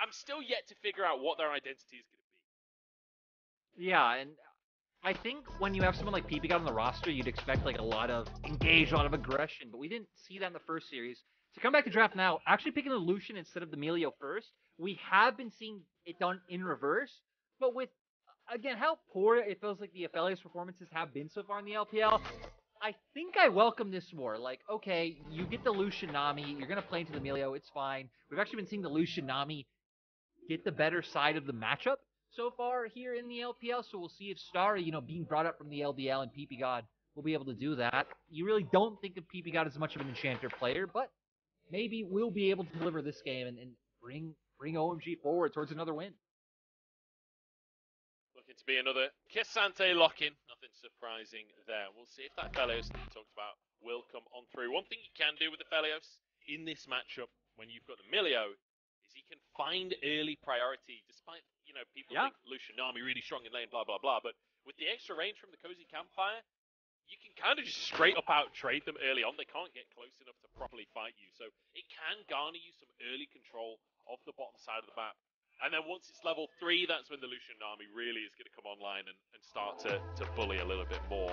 I'm still yet to figure out what their identity is going to be. Yeah, and I think when you have someone like Ppgod on the roster, you'd expect like a lot of engage, a lot of aggression, but we didn't see that in the first series. To come back to draft now, actually picking the Lucian instead of the Melio first, we have been seeing it done in reverse, but with, again, how poor it feels like the Aphelios performances have been so far in the LPL, I think I welcome this more. Like, okay, you get the Lucian Nami, you're going to play into the Melio, it's fine. We've actually been seeing the Lucian Nami get the better side of the matchup so far here in the LPL, so we'll see if Starry, being brought up from the LDL and Ppgod will be able to do that. You really don't think of Ppgod as much of an enchanter player, but maybe we'll be able to deliver this game and bring OMG forward towards another win. Looking to be another K'Sante lock-in. Nothing surprising there. We'll see if that Aphelios that you talked about will come on through. One thing you can do with the Aphelios in this matchup when you've got the Melio is he can find early priority, despite, people think Lucian Nami really strong in lane, blah, blah, blah. But with the extra range from the Cozy Campfire, you can kind of just straight up out-trade them early on. They can't get close enough to properly fight you. So it can garner you some early control of the bottom side of the map. And then once it's level 3, that's when the Lucian Nami really is going to come online and start to bully a little bit more.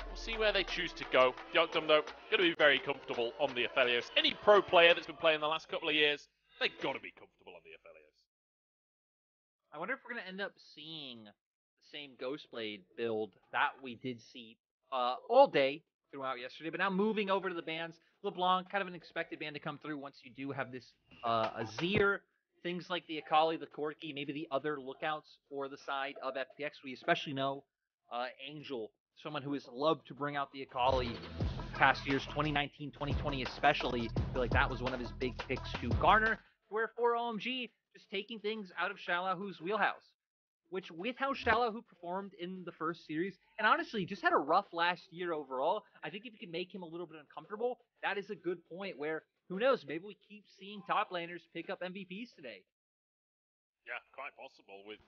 We'll see where they choose to go. Deokdam, though, going to be very comfortable on the Aphelios. Any pro player that's been playing the last couple of years, they've got to be comfortable on the Aphelios. I wonder if we're going to end up seeing the same Ghostblade build that we did see all day throughout yesterday, but now moving over to the bans. LeBlanc, kind of an expected ban to come through once you do have this Azir. Things like the Akali, the Corki, maybe the other lookouts for the side of FPX. We especially know Angel, someone who has loved to bring out the Akali past years, 2019, 2020 especially. I feel like that was one of his big picks to garner. Where for OMG, just taking things out of Xioalaohu's wheelhouse. Which, with how Xioalaohu performed in the first series, and honestly, just had a rough last year overall, I think if you can make him a little bit uncomfortable, that is a good point where, who knows, maybe we keep seeing top laners pick up MVPs today. Yeah, quite possible with,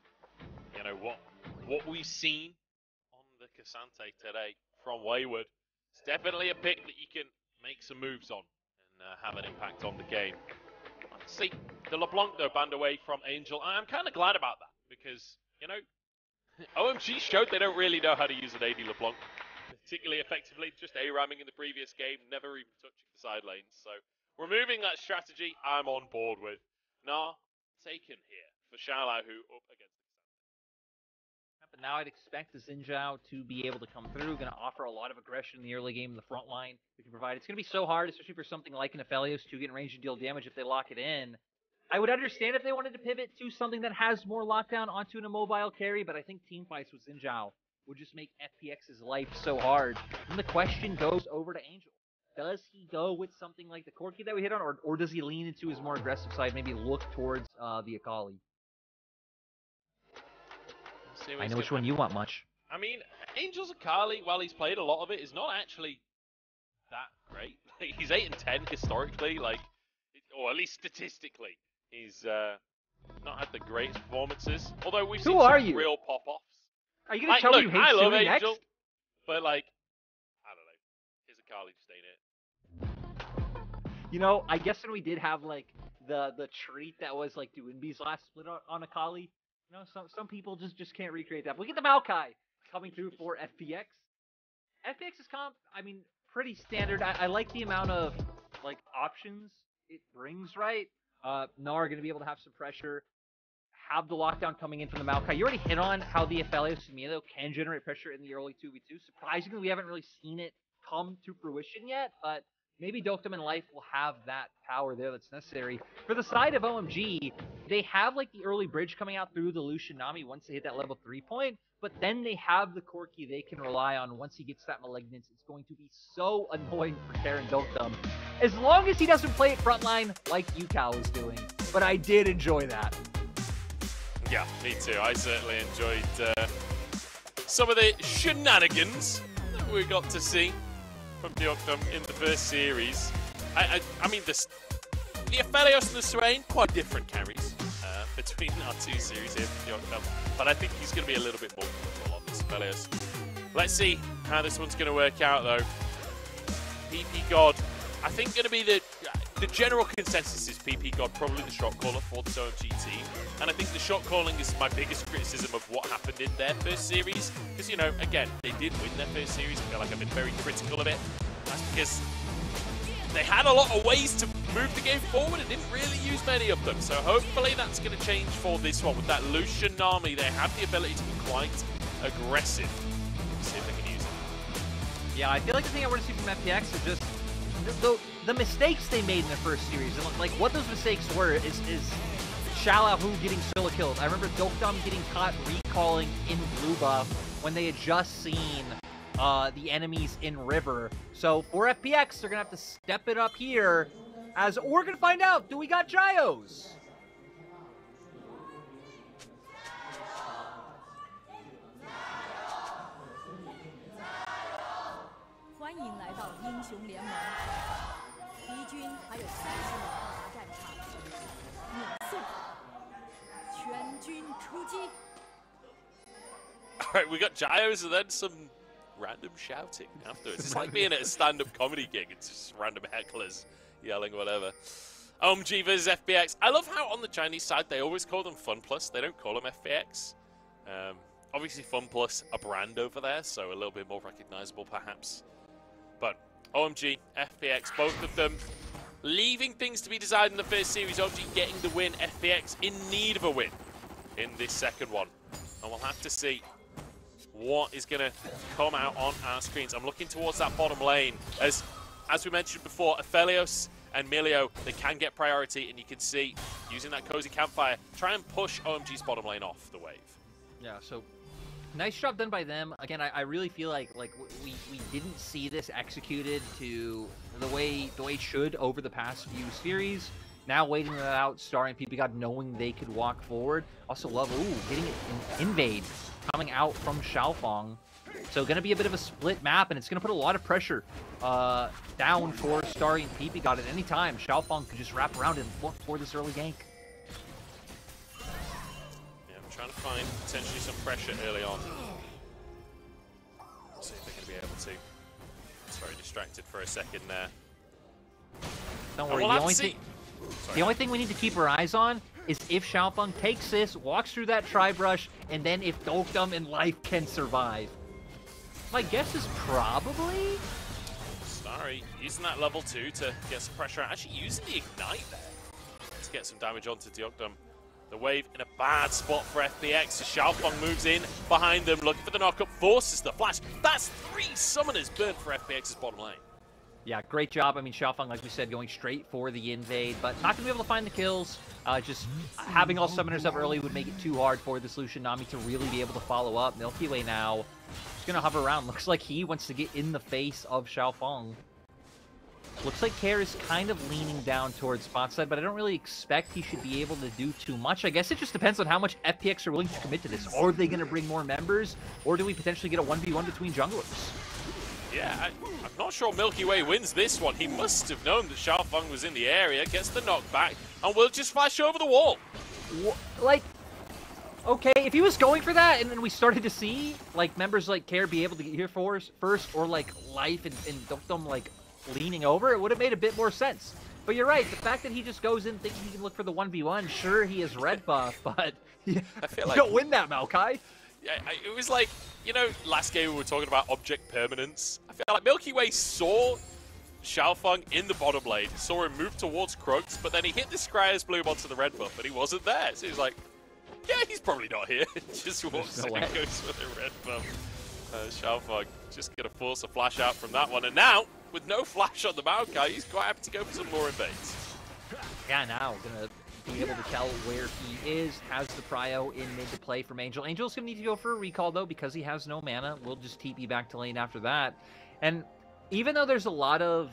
what we've seen on the K'Sante today from Wayward. It's definitely a pick that you can make some moves on and have an impact on the game. Let's see, the LeBlanc, though, banned away from Angel. I'm kind of glad about that because, OMG showed they don't really know how to use an AD LeBlanc particularly effectively, just A-ramming in the previous game, never even touching the side lanes. So, removing that strategy, I'm on board with. Nah, taken here for Xioalaohu up against the But now I'd expect the Xinjiao to be able to come through, going to offer a lot of aggression in the early game in the front line we can provide. It's going to be so hard, especially for something like an Aphelios to get in range and deal damage if they lock it in. I would understand if they wanted to pivot to something that has more lockdown onto an immobile carry, but I think teamfights with Xinjiao would just make FPX's life so hard. And the question goes over to Angel. Does he go with something like the Corki that we hit on, or does he lean into his more aggressive side, maybe look towards the Akali? I know which one you want much. I mean, Angel's Akali, while he's played a lot of it, is not actually that great. Like, he's 8 and 10 historically, or at least statistically. He's not had the greatest performances. Although we've seen some real pop-offs. Are you going to tell me you hate I love Sui Angel, next? but I don't know. His Akali just ain't it. You know, I guess when we did have the treat that was Duinbi's last split on Akali, some people just can't recreate that. But look at the Maokai coming through for FPX. FPX's comp, I mean, pretty standard. I like the amount of options it brings, right? Gnar going to be able to have some pressure, have the lockdown coming in from the Maokai. You already hit on how the Aphelios and Milo can generate pressure in the early 2v2. Surprisingly, we haven't really seen it come to fruition yet, but maybe Deokdam in life will have that power there that's necessary. For the side of OMG, they have the early bridge coming out through the Lucian Nami once they hit that level 3 point, but then they have the Corki they can rely on once he gets that Malignance. It's going to be so annoying for Karen Deokdam, as long as he doesn't play it frontline like Yukao is doing. But I did enjoy that. Yeah, me too. I certainly enjoyed some of the shenanigans that we got to see from Deokdam in the first series. I mean, the Aphelios and the Swain, quite different carries between our two series here for Deokdam. But I think he's going to be a little bit more comfortable on this Aphelios. Let's see how this one's going to work out, though. Ppgod, I think, going to be the the general consensus is Ppgod probably the shot caller for this OMG team, and I think the shot calling is my biggest criticism of what happened in their first series, because, you know, again, they did win their first series. I feel like I've been very critical of it. That's because they had a lot of ways to move the game forward and didn't really use many of them. So hopefully that's going to change for this one. With that Lucian Nami, they have the ability to be quite aggressive. Let's see if they can use it. Yeah, I feel like the thing I want to see from FPX is just the mistakes they made in the first series. And like what those mistakes were is Xioalaohu getting solo kills. I remember Deokdam getting caught recalling in blue buff when they had just seen the enemies in river. So for FPX, they're gonna have to step it up here, as we're gonna find out, do we got Gios? 欢迎来到英雄联盟，敌军还有30秒到达战场，免速，全军出击。 Alright, we got Gios and then some random shouting afterwards. It's like being at a stand-up comedy gig. It's just random hecklers yelling whatever. OMG versus FPX. I love how on the Chinese side they always call them FunPlus. They don't call them FPX. Obviously FunPlus, a brand over there, so a little bit more recognizable perhaps. But OMG, FPX, both of them leaving things to be decided in the first series. OMG getting the win. FPX in need of a win in this second one. And we'll have to see what is going to come out on our screens. I'm looking towards that bottom lane. As we mentioned before, Aphelios and Milio, they can get priority, and you can see, using that cozy campfire, try and push OMG's bottom lane off the wave. Yeah, so nice job done by them. Again, I really feel like we didn't see this executed to the way it should over the past few series. Now waiting it out, Starry and Ppgod knowing they could walk forward. Also love, getting it in invade coming out from XiaoFang. So going to be a bit of a split map, and it's going to put a lot of pressure down for Starry and Ppgod at any time. XiaoFang could just wrap around and look for this early gank. Yeah, I'm trying to find potentially some pressure early on. Let's see if they're going to be able to. It's very distracted for a second there. Don't worry, the only thing we need to keep our eyes on is if XiaoFang takes this, walks through that tri-brush, and then if Deokdam and Life can survive. My guess is probably... Starry using that level 2 to get some pressure out. Actually using the Ignite there to get some damage onto Deokdam. The wave in a bad spot for FPX. So XiaoFang moves in behind them, looking for the knock-up, forces the flash. That's 3 summoners burned for FPX's bottom lane. Yeah, great job. I mean, XiaoFang, like we said, going straight for the invade, but not going to be able to find the kills. Just having all summoners up early would make it too hard for this Lucian Nami to really be able to follow up. MilkyWay now just going to hover around. Looks like he wants to get in the face of XiaoFang. Looks like Care is kind of leaning down towards spot side, but I don't really expect he should be able to do too much. I guess it just depends on how much FPX are willing to commit to this. Are they going to bring more members, or do we potentially get a 1v1 between junglers? Yeah, I'm not sure MilkyWay wins this one. He must have known that XiaoFang was in the area, gets the knockback, and will just flash over the wall. Like, okay, if he was going for that, and then we started to see, like, members like Care be able to get here first, or, like, Life and Deokdam, like, leaning over, it would have made a bit more sense. But you're right, the fact that he just goes in thinking he can look for the 1v1, sure, he is red buff, but I feel like you don't win that, Maokai. Yeah, it was like, you know, last game we were talking about object permanence. I feel like MilkyWay saw XiaoFang in the bottom lane, saw him move towards Crux, but then he hit the Scryer's bloom onto the red buff, but he wasn't there. So he's like, yeah, he's probably not here. Just walks in and goes for the red buff. XiaoFang just going to force a flash out from that one. And now, with no flash on the Maokai, he's quite happy to go for some more invades. Yeah, now going to be able to tell where he is, has the prio in mid to play from Angel. Angel's going to need to go for a recall, though, because he has no mana. We'll just TP back to lane after that. And even though there's a lot of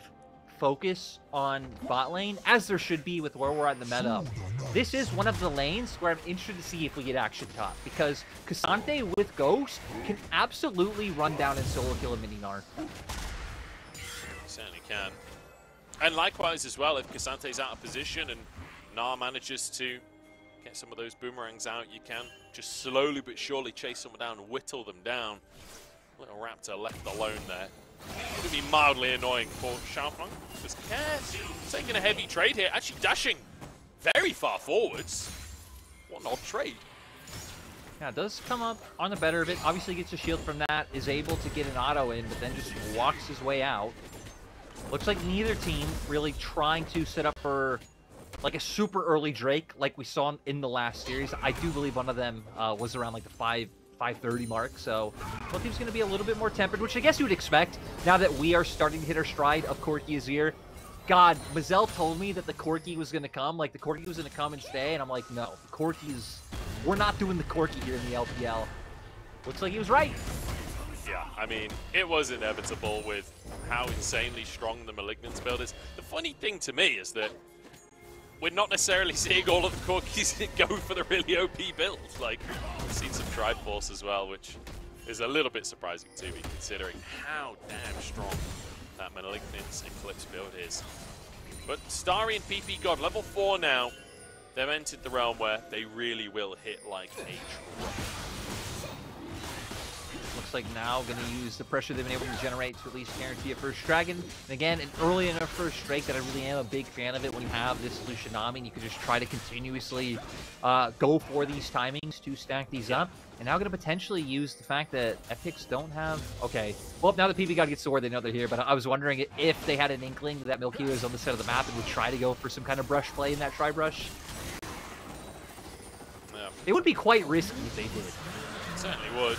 focus on bot lane, as there should be with where we're at in the meta, this is one of the lanes where I'm interested to see if we get action top, because Cassante with Ghost can absolutely run down and solo kill a Mini-Gnar. Certainly can. And likewise as well, if Cassante's out of position and Gnar manages to get some of those boomerangs out, you can just slowly but surely chase someone down and whittle them down. Little Raptor left alone there. Going to be mildly annoying for XiaoFang. Because Cass taking a heavy trade here, actually dashing very far forwards. What an odd trade. Yeah, it does come up on the better of it. Obviously gets a shield from that, is able to get an auto in, but then just walks his way out. Looks like neither team really trying to set up for like a super early Drake like we saw in the last series. I do believe one of them was around like the 5:30 mark, so both teams going to be a little bit more tempered, which I guess you would expect now that we are starting to hit our stride of Corki Azir. God, Mazel told me that the Corki was going to come, like the Corki was going to come and stay, and I'm like, no, the Corki's... We're not doing the Corki here in the LPL. Looks like he was right. Yeah, I mean, it was inevitable with how insanely strong the Malignance build is. The funny thing to me is that we're not necessarily seeing all of the Corkis go for the really OP build. Like, we've seen some Triforce as well, which is a little bit surprising to me, considering how damn strong that Malignance Eclipse build is. But Starry and Ppgod, level 4 now. They've entered the realm where they really will hit like a truck. Looks like now going to use the pressure they've been able to generate to at least guarantee a first dragon. And again, an early enough first Drake that I really am a big fan of it when you have this Lucianami and you can just try to continuously go for these timings to stack these up. And now going to potentially use the fact that FPX don't have... Okay, well, now that Ppgod gets sword, they know they're here, but I was wondering if they had an inkling that MilkyWay was on the side of the map and would try to go for some kind of brush play in that tri-brush. Yeah. It would be quite risky if they did. Certainly would.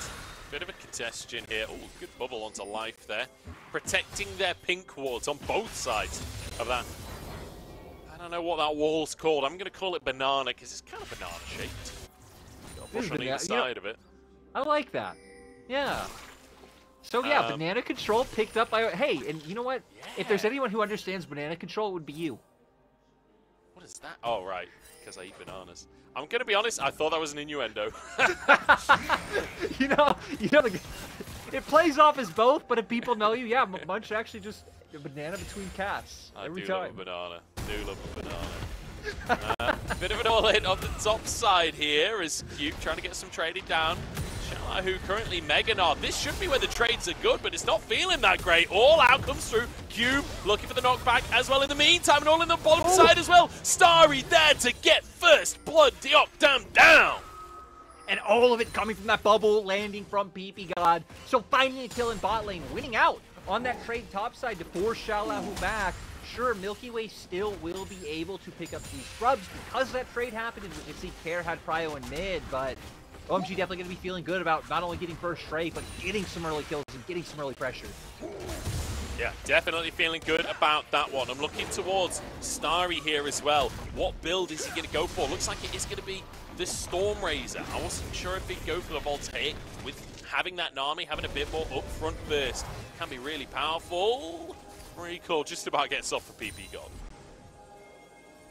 Bit of a congestion here. Oh, good bubble onto life there. Protecting their pink wards on both sides of that. I don't know what that wall's called. I'm going to call it banana because it's kind of banana-shaped. Got a bush on either side of it. I like that. Yeah. So yeah, banana control picked up by... Hey, and you know what? Yeah. If there's anyone who understands banana control, it would be you. What is that? Oh, right. Because I eat bananas. I'm going to be honest, I thought that was an innuendo. you know, it plays off as both, but if people know you, yeah, Munch actually just a banana between casts every time. Love a banana. Do love a banana. Bit of an all-in on the top side here as Cube trying to get some trading down. Xioalaohu currently Mega Nod. This should be where the trades are good, but it's not feeling that great. All out comes through. Cube looking for the knockback as well in the meantime, and all in the bottom side as well. Starry there to get first blood. Deokdam down. And all of it coming from that bubble, landing from Ppgod. So finding a kill in bot lane, winning out on that trade topside to force Xioalaohu back. Sure, MilkyWay still will be able to pick up these scrubs because that trade happened, and we can see Care had prio in mid, but OMG definitely going to be feeling good about not only getting first straight, but getting some early kills and getting some early pressure. Yeah, definitely feeling good about that one. I'm looking towards Starry here as well. What build is he going to go for? Looks like it is going to be the Stormraiser. I wasn't sure if he'd go for the Voltaic. With having that Nami, having a bit more upfront burst, can be really powerful. Recall just about gets off for Ppgod.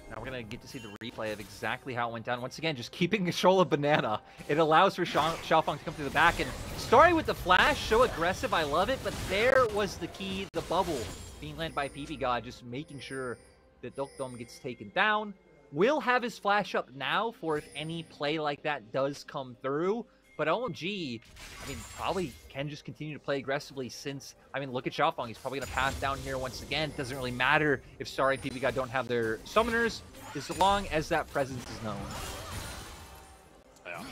Now we're going to get to see the replay of exactly how it went down. Once again, just keeping control of Banana. It allows for XiaoFang to come through the back. And Starry with the flash, so aggressive, I love it. But there was the key, the bubble being led by Ppgod, just making sure that Deokdam gets taken down. Will have his flash up now for if any play like that does come through. But OMG, I mean, probably can just continue to play aggressively since, I mean, look at XiaoFang. He's probably going to pass down here once again. It doesn't really matter if Starry and Ppgod don't have their summoners, as long as that presence is known. Yeah.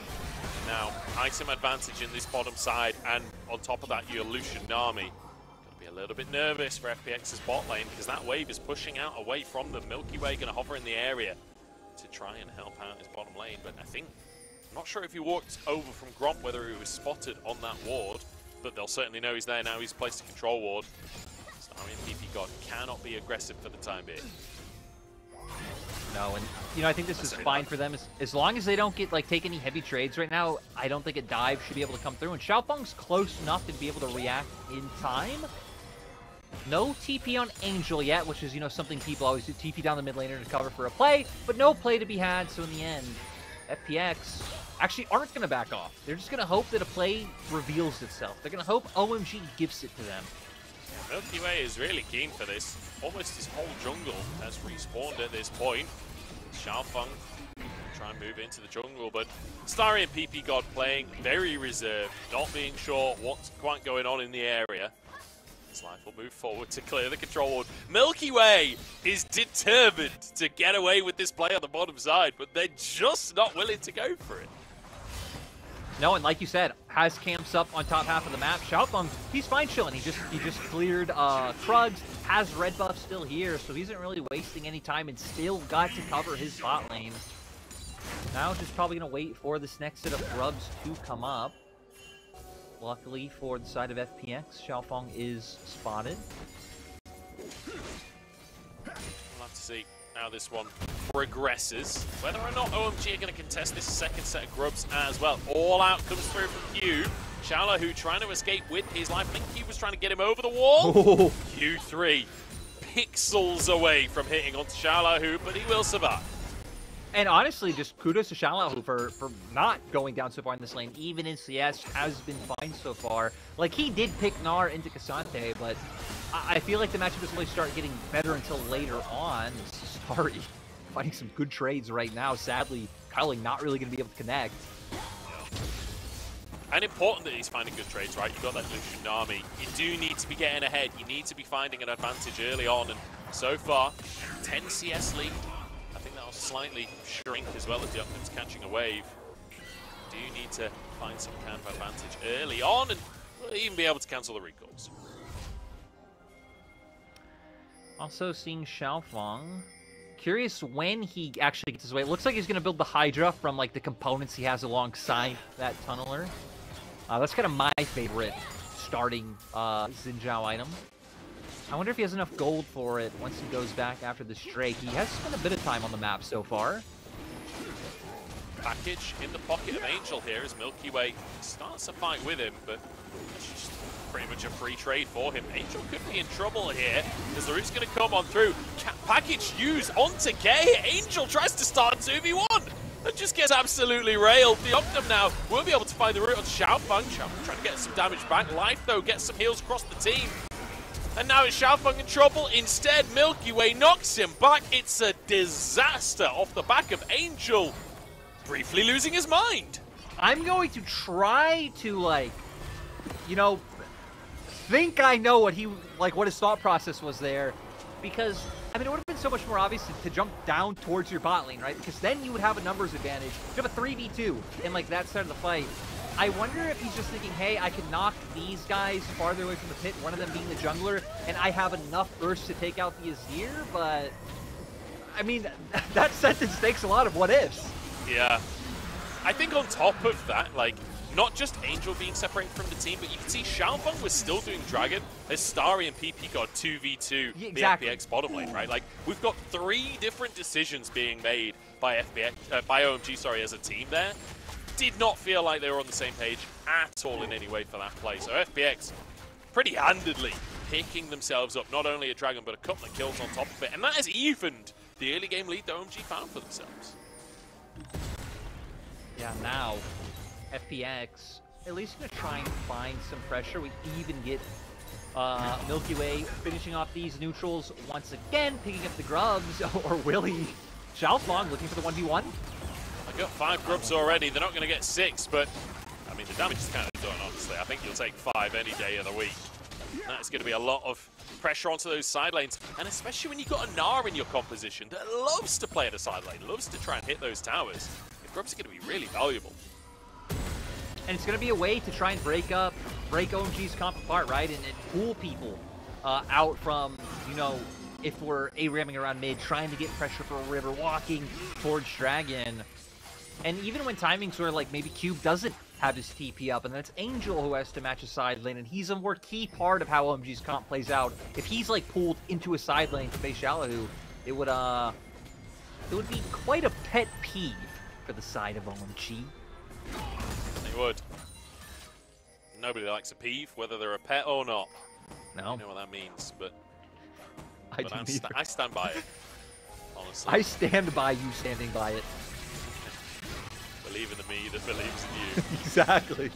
Now, item advantage in this bottom side, and on top of that, your Lucian Nami. Got to be a little bit nervous for FPX's bot lane, because that wave is pushing out away from them. MilkyWay going to hover in the area to try and help out his bottom lane, but I think... I'm not sure if he walked over from Gromp, whether he was spotted on that ward, but they'll certainly know he's there now. He's placed a control ward. Starry and Ppgod cannot be aggressive for the time being. No, and you know, I think this is fine for them as long as they don't get take any heavy trades right now. I don't think a dive should be able to come through, and XiaoFang's close enough to be able to react in time. No TP on Angel yet, which is something people always do, TP down the mid laner to cover for a play, but no play to be had. So in the end, FPX actually aren't going to back off. They're just going to hope that a play reveals itself. They're going to hope OMG gives it to them. Yeah, MilkyWay is really keen for this. Almost his whole jungle has respawned at this point. XiaoFang try and move into the jungle, but Starry and Ppgod playing very reserved, not being sure what's quite going on in the area. His life will move forward to clear the control ward. MilkyWay is determined to get away with this play on the bottom side, but they're just not willing to go for it. No, and like you said, has camps up on top half of the map. XiaoFang, he's fine chilling. He just cleared Krugs, has red buff still here, so he isn't really wasting any time and still got to cover his bot lane. Now just probably going to wait for this next set of grubs to come up. Luckily for the side of FPX, XiaoFang is spotted. We'll have to see how this one progresses. Whether or not OMG are going to contest this second set of grubs as well. All out comes through from Q. Xioalaohu trying to escape with his life. I think Q was trying to get him over the wall. Oh. Q3 pixels away from hitting onto Xioalaohu, but he will survive. And honestly, just kudos to Xioalaohu for not going down so far in this lane. Even in CS has been fine so far. Like, he did pick Gnar into Cassante, but I feel like the matchup doesn't really start getting better until later on. Starry finding some good trades right now. Sadly, Kylie not really going to be able to connect. And important that he's finding good trades, right? You've got that Lucian Nami. You do need to be getting ahead. You need to be finding an advantage early on. And so far, 10 CS lead. I think that'll slightly shrink as well as Deokdam's catching a wave. Do you need to find some kind of advantage early on and even be able to cancel the recalls? Also seeing XiaoFang. Curious when he actually gets his way. It looks like he's going to build the Hydra from like the components he has alongside that tunneler. That's kind of my favorite starting Xin Zhao item. I wonder if he has enough gold for it once he goes back after this Drake. He has spent a bit of time on the map so far. Package in the pocket of Angel here as MilkyWay starts a fight with him, but it's just pretty much a free trade for him. Angel could be in trouble here as the root's going to come on through. Package used onto K. Angel tries to start 2v1 and just gets absolutely railed. Deokdam now will be able to find the root on XiaoFang. XiaoFang trying to get some damage back. Life though gets some heals across the team. And now it's XiaoFang in trouble. Instead, MilkyWay knocks him back. It's a disaster off the back of Angel briefly losing his mind. I'm going to try to, like, you know, think I know what what his thought process was there. Because, I mean, it would have been so much more obvious to jump down towards your bot lane, right? Because then you would have a numbers advantage. You have a 3v2 in, like, that side of the fight. I wonder if he's just thinking, hey, I can knock these guys farther away from the pit, one of them being the jungler, and I have enough burst to take out the Azir, but... I mean, that sentence takes a lot of what-ifs. Yeah. I think on top of that, like, not just Angel being separated from the team, but you can see XiaoFang was still doing Dragon as Starry and Ppgod 2v2 exactly. The FPX bottom lane, right? Like, we've got 3 different decisions being made by by OMG, sorry, as a team there. Did not feel like they were on the same page at all in any way for that play. So FPX pretty handedly picking themselves up, not only a Dragon, but a couple of kills on top of it. And that has evened the early game lead that OMG found for themselves. Yeah, now FPX at least going to try and find some pressure. We even get MilkyWay finishing off these neutrals once again, picking up the grubs, or will he? XiaoFang looking for the 1v1. I got 5 grubs already. They're not going to get 6, but I mean the damage is kind of done, honestly. I think you'll take 5 any day of the week. That's going to be a lot of pressure onto those side lanes, and especially when you've got a Gnar in your composition that loves to play at a side lane, loves to try and hit those towers. The grubs are going to be really valuable. And it's going to be a way to try and break OMG's comp apart, right? And pull people out from, you know, if we're A-ramming around mid, trying to get pressure for a river, walking towards Dragon. And even when timings where, like, maybe Cube doesn't have his TP up, and then it's Angel who has to match a side lane, and he's a more key part of how OMG's comp plays out. If he's, like, pulled into a side lane to face Xioalaohu, it would be quite a pet peeve for the side of OMG. It would. Nobody likes a peeve, whether they're a pet or not. No. You know what that means, but I stand by it, honestly. I stand by you standing by it. Believe in the me that believes in you. Exactly.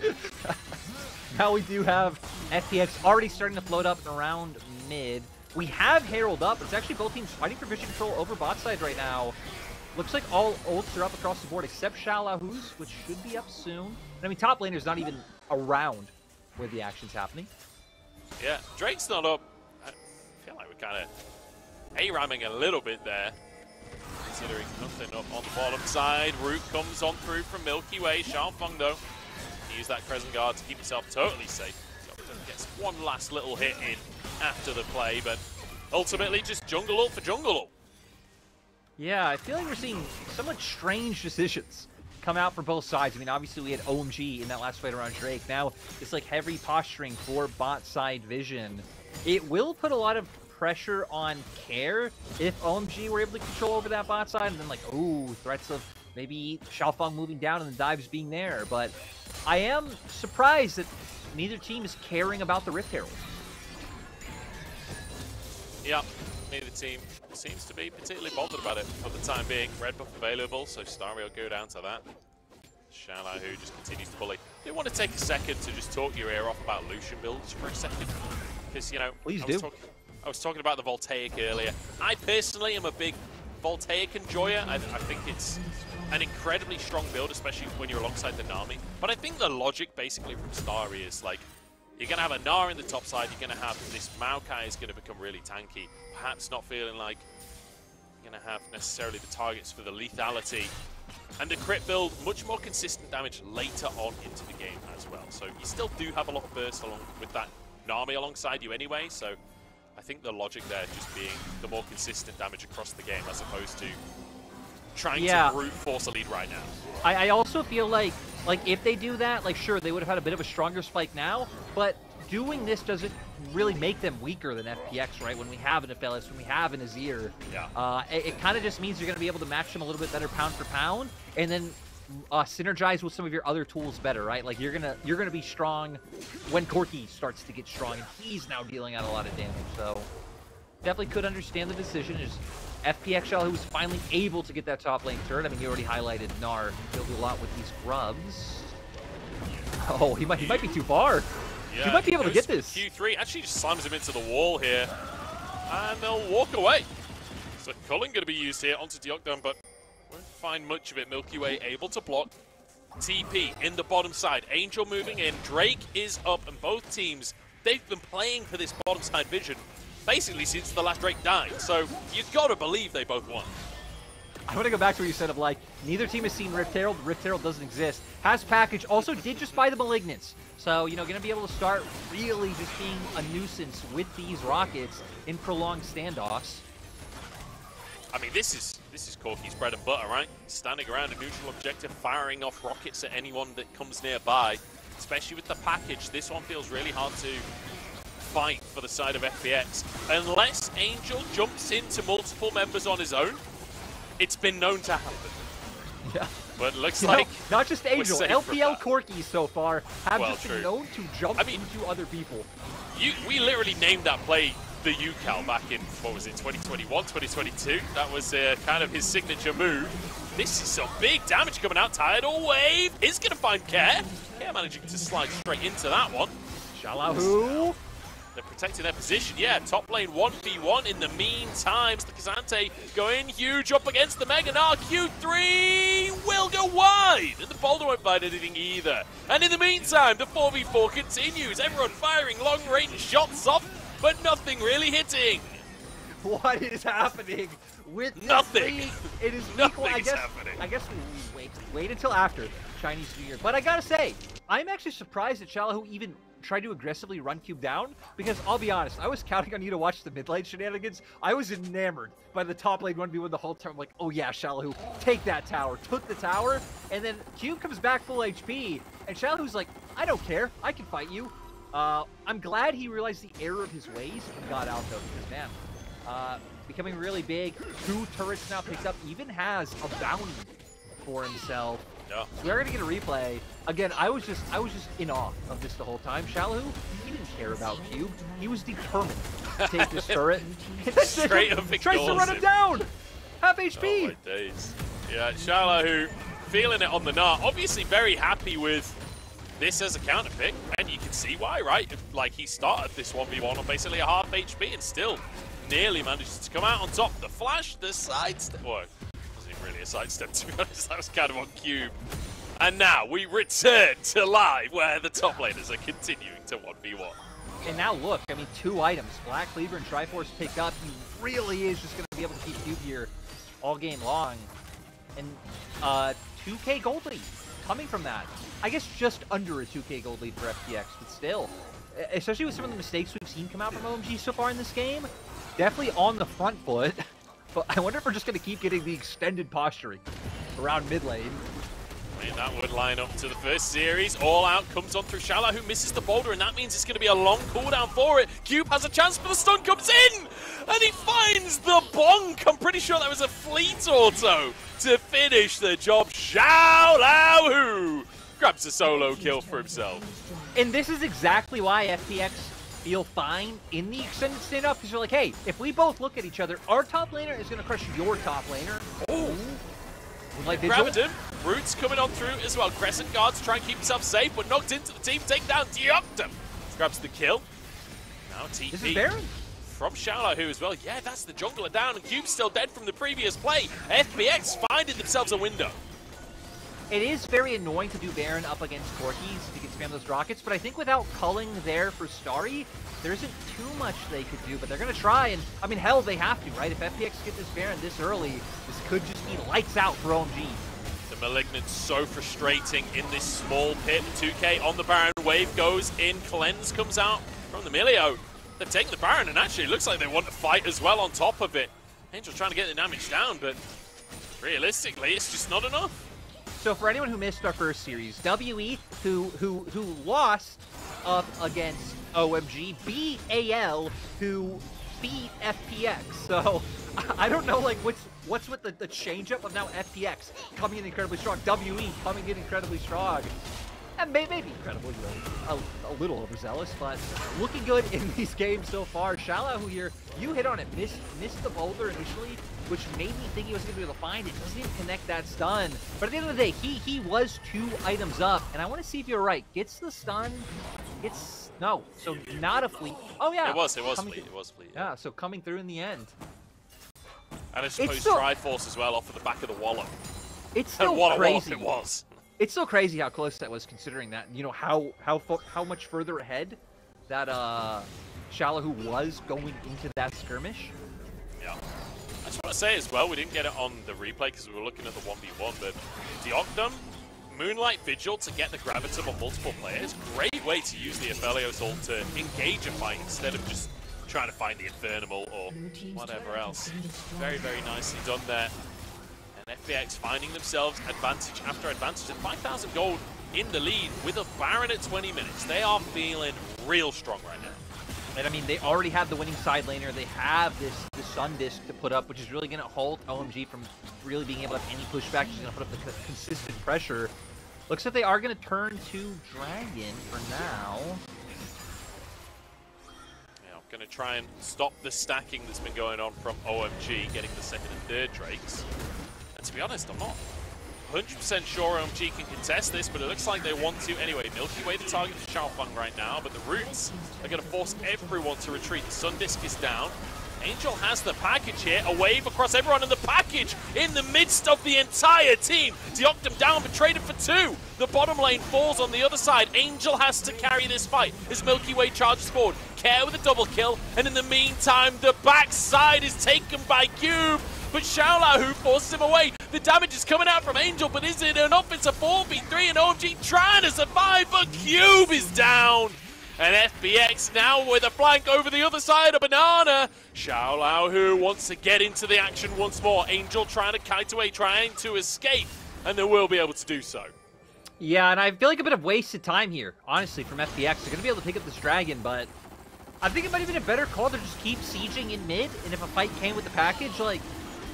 Now we do have FPX already starting to float up and around mid. We have Herald up. It's actually both teams fighting for vision control over bot side right now. Looks like all ults are up across the board except Xioalaohu's, which should be up soon. I mean, top laner's not even around where the action's happening. Yeah, Drake's not up. I feel like we're kind of A-ramming a little bit there, considering nothing up on the bottom side. Root comes on through from MilkyWay. XiaoFang, though, he used that Crescent Guard to keep himself totally safe. Deokdam gets one last little hit in after the play, but ultimately just jungle ult for jungle ult. Yeah, I feel like we're seeing somewhat strange decisions come out for both sides. I mean, obviously we had OMG in that last fight around Drake. Now it's like heavy posturing for bot side vision. It will put a lot of pressure on Care if OMG were able to control over that bot side, and then like, ooh, threats of maybe XiaoFang moving down and the dives being there. But I am surprised that neither team is caring about the Rift Herald. Yeah, neither team seems to be particularly bothered about it for the time being. Red buff available, so Starry will go down to that. Xioalaohu just continues to bully. I do want to take a second to just talk your ear off about Lucian builds for a second. Because, you know, I was talking about the Voltaic earlier. I personally am a big Voltaic enjoyer. I think it's an incredibly strong build, especially when you're alongside the Nami. But I think the logic basically from Starry is like, you're going to have a Gnar in the top side, you're going to have this Maokai is going to become really tanky. Perhaps not feeling like you're going to have necessarily the targets for the lethality. And the crit build, much more consistent damage later on into the game as well. So you still do have a lot of burst along with that Nami alongside you anyway. So I think the logic there just being the more consistent damage across the game as opposed to trying to brute force a lead right now. I also feel like if they do that, like sure, they would have had a bit of a stronger spike now, but doing this doesn't really make them weaker than FPX, right? When we have an FLS, when we have an Azir, it kind of just means you're going to be able to match them a little bit better pound for pound, and then synergize with some of your other tools better, right? Like you're gonna be strong when Corki starts to get strong, and he's now dealing out a lot of damage. So definitely could understand the decision. Is FPX Xioalaohu was finally able to get that top lane turret. I mean, you already highlighted Gnar. He'll do a lot with these grubs. Oh, he might be too far. Yeah, he might be able to get this. Q3 actually just slams him into the wall here, and they'll walk away. So Cullen going to be used here onto Deokdam, but won't find much of it. MilkyWay able to block. TP in the bottom side. Angel moving in. Drake is up, and both teams, they've been playing for this bottom side vision basically since the last Drake died. So you've got to believe they both won. I want to go back to what you said of like, neither team has seen Rift Herald. Rift Herald doesn't exist. Has package. Also did just buy the Malignants. So, you know, going to be able to start really just being a nuisance with these rockets in prolonged standoffs. I mean, this is Corki's bread and butter, right? Standing around a neutral objective, firing off rockets at anyone that comes nearby. Especially with the package, this one feels really hard to fight for the side of FPX. Unless Angel jumps into multiple members on his own, it's been known to happen. Yeah. But it looks like not just Angel, LPL Corki so far have just been known to jump into other people. We literally named that play the UCal back in, what was it, 2021, 2022? That was kind of his signature move. This is some big damage coming out. Tidal Wave is going to find Care. Care managing to slide straight into that one. Xioalaohu. They're protecting their position. Yeah, top lane 1v1 in the meantime. Kazante going huge up against the Mega Gnar. Q3 will go wide. And the Boulder won't find anything either. And in the meantime, the 4v4 continues. Everyone firing long-range shots off, but nothing really hitting. What is happening with nothing? This it is nothing. I guess we wait until after Chinese New Year. But I gotta say, I'm actually surprised that Xioalaohu even tried to aggressively run Cube down, because I'll be honest, I was counting on you to watch the mid lane shenanigans. I was enamored by the top lane 1v1 the whole time. I'm like, oh yeah, Xioalaohu, take that tower. Took the tower, and then Cube comes back full HP, and Xioalaohu's like, I don't care, I can fight you. I'm glad he realized the error of his ways and got out though, because man, becoming really big, 2 turrets now picked up, even has a bounty for himself. Yeah. So we are gonna get a replay. Again, I was just in awe of this the whole time. Xioalaohu, he didn't care about Cube. He was determined to take this turret. Straight up tries to run him down. Half HP. Oh my days. Yeah, Xioalaohu feeling it on the Gnar. Obviously very happy with this as a counter pick, and you can see why, right? Like he started this 1v1 on basically a half HP and still nearly manages to come out on top. The flash, the sidestep. Well, it wasn't even really a sidestep to be honest. That was kind of on Cube. And now we return to live where the top laners are continuing to 1v1. And now look, I mean, 2 items. Black Cleaver and Triforce pick up. He really is just going to be able to keep Cube here all game long. And 2K gold lead coming from that. I guess just under a 2K gold lead for FPX, but still. Especially with some of the mistakes we've seen come out from OMG so far in this game. Definitely on the front foot. But I wonder if we're just going to keep getting the extended posturing around mid lane. And that would line up to the first series. All out comes on through Xioalaohu, who misses the boulder, and that means it's going to be a long cooldown for it. Cube has a chance, but the stun comes in! And he finds the bonk! I'm pretty sure that was a fleet auto to finish the job. Xioalaohu grabs a solo kill for himself. And this is exactly why FPX feel fine in the extended stand-up, because you're like, hey, if we both look at each other, our top laner is going to crush your top laner. Oh! Like Grabbed him. Roots coming on through as well. Crescent guards trying to keep himself safe, but knocked into the team. Take down Deokdam. Grabs the kill. Now TP. This is Baron. From Xioalaohu as well. Yeah, that's the jungler down, and Cube's still dead from the previous play. FPX finding themselves a window. It is very annoying to do Baron up against Corkies to get spam those rockets, but I think without culling there for Starry, there isn't too much they could do, but they're going to try, and I mean, hell, they have to, right? If FPX get this Baron this early, this could just be lights out for OMG. The Malignant's so frustrating in this small pit. 2K on the Baron, wave goes in, Cleanse comes out from the Milio. They've taken the Baron, and actually it looks like they want to fight as well on top of it. Angel's trying to get the damage down, but realistically, it's just not enough. So for anyone who missed our first series, WE, who lost up against OMG, beat AL, who beat FPX. So I don't know, like, what's with the change-up of now FPX coming in incredibly strong, WE coming in incredibly strong. And maybe incredibly, a little overzealous, but looking good in these games so far. Xioalaohu here, you hit on it, missed the boulder initially, which made me think he was going to be able to find it. Doesn't even connect that stun. But at the end of the day, he was 2 items up, and I want to see if you're right. Gets the stun, no, so not a fleet. Oh yeah. It was fleet. Yeah, so coming through in the end. And I suppose Triforce as well off of the back of the wallop. It's still and what crazy. A wallop it was. It's still crazy how close that was, considering that, you know, how much further ahead that Xioalaohu was going into that skirmish. Yeah. I just want to say as well, we didn't get it on the replay because we were looking at the 1v1, but Deokdam, Moonlight Vigil to get the Gravitum on multiple players. Great way to use the Aphelios ult to engage a fight instead of just trying to find the Infernal or whatever else. Very, very nicely done there. And FPX finding themselves advantage after advantage at 5,000 gold in the lead with a Baron at 20 minutes. They are feeling real strong right now. And I mean, they already have the winning side laner. They have this Sun Disc to put up, which is really going to halt OMG from really being able to have any pushback. She's going to put up the consistent pressure. Looks like they are going to turn to Dragon for now. Yeah, I'm going to try and stop the stacking that's been going on from OMG, getting the second and third Drakes. And to be honest, I'm not 100% sure OMG can contest this, but it looks like they want to. Anyway, MilkyWay the target for XiaoFang right now, but the Roots are going to force everyone to retreat. The Sun Disc is down. Angel has the package here, a wave across everyone, and the package in the midst of the entire team. Deokdam down, but traded for 2. The bottom lane falls on the other side. Angel has to carry this fight as MilkyWay charges forward. Care with a double kill, and in the meantime, the backside is taken by Cube. But Xioalaohu forces him away. The damage is coming out from Angel, but is it enough? It's a 4v3, and OMG trying to survive, but Cube is down. And FPX now with a flank over the other side of Banana. Xioalaohu wants to get into the action once more. Angel trying to kite away, trying to escape, and they will be able to do so. Yeah, and I feel like a bit of wasted time here, honestly, from FPX. They're going to be able to pick up this Dragon, but I think it might have been a better call to just keep sieging in mid, and if a fight came with the package, like,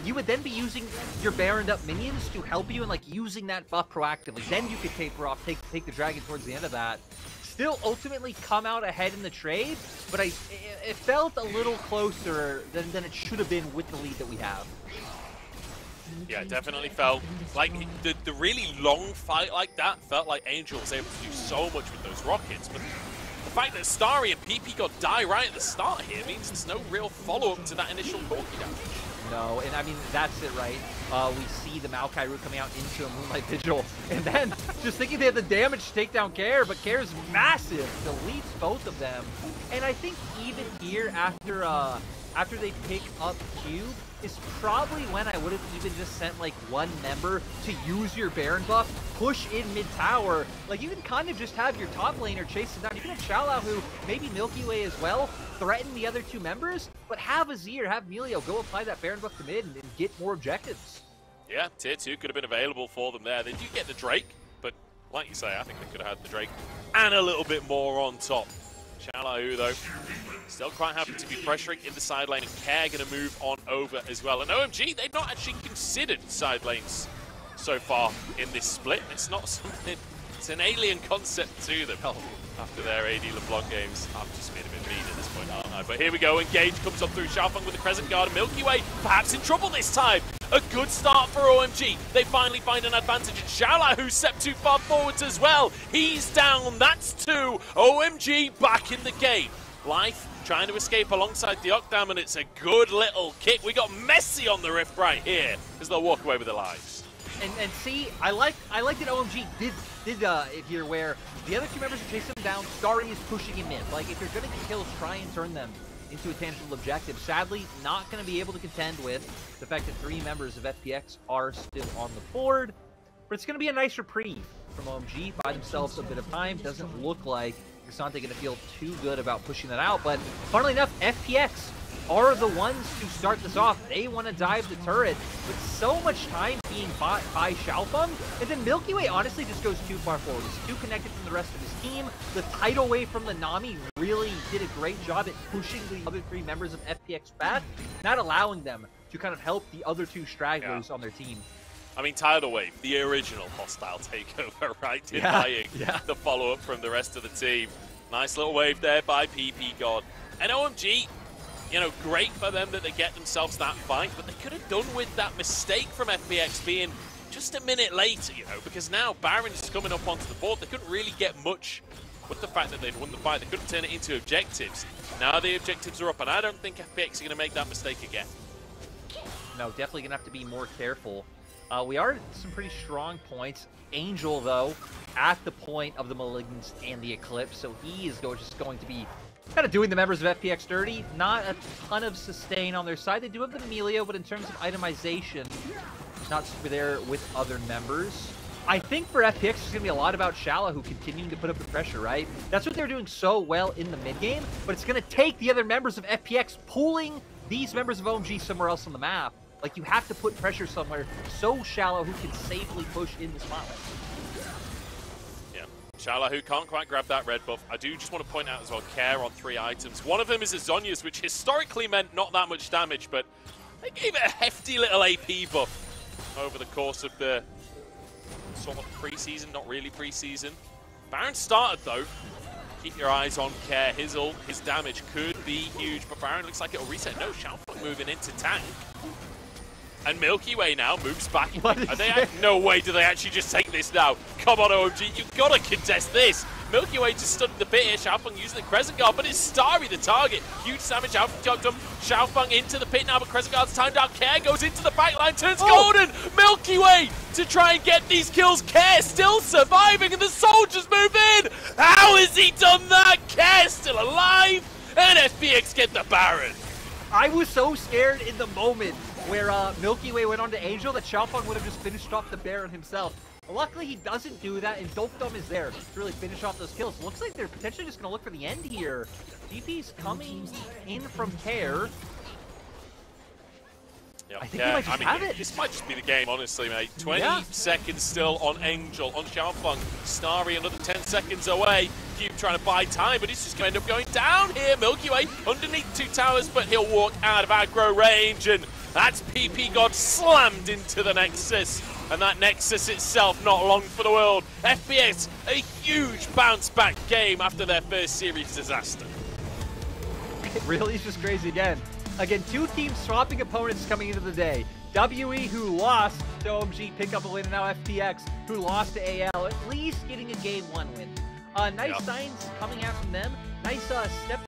you would then be using your Baroned up minions to help you and like using that buff proactively. Then you could taper off, take the Dragon towards the end of that. Still ultimately come out ahead in the trade, but it felt a little closer than it should have been with the lead that we have. Yeah, it definitely felt like the really long fight like that felt like Angel was able to do so much with those rockets, but the fact that Starry and Ppgod die right at the start here means there's no real follow-up to that initial Corki damage. no. And I mean, that's it, right? We see the Maokai root coming out into a Moonlight Vigil. And then just thinking they have the damage to take down Care, but Care's massive. Deletes both of them. And I think even here, after they pick up Cube, is probably when I would have even just sent like one member to use your Baron buff, push in mid-tower. Like you can kind of just have your top laner chase them down. You can have Xioalaohu, maybe MilkyWay as well, threaten the other two members, but have Azir, have Melio go apply that Baron buff to mid and get more objectives. Yeah, tier 2 could have been available for them there. They do get the Drake, but like you say, I think they could have had the Drake and a little bit more on top. Xioalaohu, though, still quite happy to be pressuring in the side lane, and Care going to move on over as well. And OMG, they've not actually considered side lanes so far in this split. It's not something, it's an alien concept to them. After their AD LeBlanc games, I'm just being a bit mean at this point, aren't I? But here we go, Engage comes up through XiaoFang with the Crescent Guard. MilkyWay perhaps in trouble this time. A good start for OMG. They finally find an advantage, and Xioalaohu stepped too far forwards as well. He's down, that's 2. OMG back in the game. Life trying to escape alongside Deokdam, and it's a good little kick. We got Messi on the rift right here as they'll walk away with their lives. And see, I like that OMG did if you're aware, the other two members are chasing them down. Starry is pushing him in. Like, if you're going to get kills, try and turn them into a tangible objective. Sadly, not going to be able to contend with the fact that 3 members of FPX are still on the board. But it's going to be a nice reprieve from OMG. Buy themselves a bit of time. Doesn't look like Xante going to feel too good about pushing that out. But funnily enough, FPX are the ones to start this off. They want to dive the turret, with so much time being bought by XiaoFang, and then MilkyWay honestly just goes too far forward. He's too connected from the rest of his team. The tidal wave from the Nami really did a great job at pushing the other 3 members of FPX back, not allowing them to kind of help the other 2 stragglers on their team. I mean, tidal wave, the original hostile takeover, right? Denying the follow-up from the rest of the team. Nice little wave there by Ppgod. And OMG, you know, great for them that they get themselves that fight, but they could have done with that mistake from FPX being just a minute later, you know, because now Baron's coming up onto the board. They couldn't really get much with the fact that they'd won the fight. They couldn't turn it into objectives. Now the objectives are up, and I don't think FPX are going to make that mistake again. No, definitely going to have to be more careful. We are at some pretty strong points. Angel, though, at the point of the Malignance and the Eclipse, so he is just going to be kind of doing the members of FPX dirty. Not a ton of sustain on their side. They do have the Melio, but in terms of itemization, not super there with other members. I think for FPX, it's going to be a lot about Xioalaohu continuing to put up the pressure, right? That's what they're doing so well in the mid-game, but it's going to take the other members of FPX pulling these members of OMG somewhere else on the map. Like, you have to put pressure somewhere so Xioalaohu can safely push in the spotlight. Xioalaohu can't quite grab that red buff. I do just want to point out as well, Care on 3 items. One of them is a Zhonya's, which historically meant not that much damage, but they gave it a hefty little AP buff over the course of the sort of pre-season, not really pre-season. Baron started though. Keep your eyes on Care. His ult, his damage could be huge, but Baron looks like it'll reset. No, XiaoFang moving into tank. And MilkyWay now moves back. No way do they actually just take this now. Come on, OMG, you've got to contest this. MilkyWay just stood in the pit here. XiaoFang using the Crescent Guard, but it's Starry the target. Huge damage out from Deokdam. XiaoFang into the pit now, but Crescent Guard's timed out. Care goes into the backline, turns golden. MilkyWay to try and get these kills. Care still surviving, and the soldiers move in. How has he done that? Care still alive, and FPX get the Baron. I was so scared in the moment where MilkyWay went on to Angel that XiaoFang would have just finished off the Baron himself. Luckily, he doesn't do that, and Deokdam is there to really finish off those kills. Looks like they're potentially just going to look for the end here. GP's coming in from Care. Yep. I think he might just have it. This might just be the game, honestly, mate. 20 seconds still on Angel, on XiaoFang. Starry another 10 seconds away. Cube trying to buy time, but he's just going to end up going down here. MilkyWay underneath 2 towers, but he'll walk out of aggro range, and that's Ppgod slammed into the Nexus. And that Nexus itself not long for the world. FPX, a huge bounce back game after their first series disaster. It really is just crazy again. Again, 2 teams swapping opponents coming into the day. WE, who lost to OMG, pick up a win, and now FPX, who lost to AL, at least getting a Game 1 win. Nice signs coming out from them. Nice step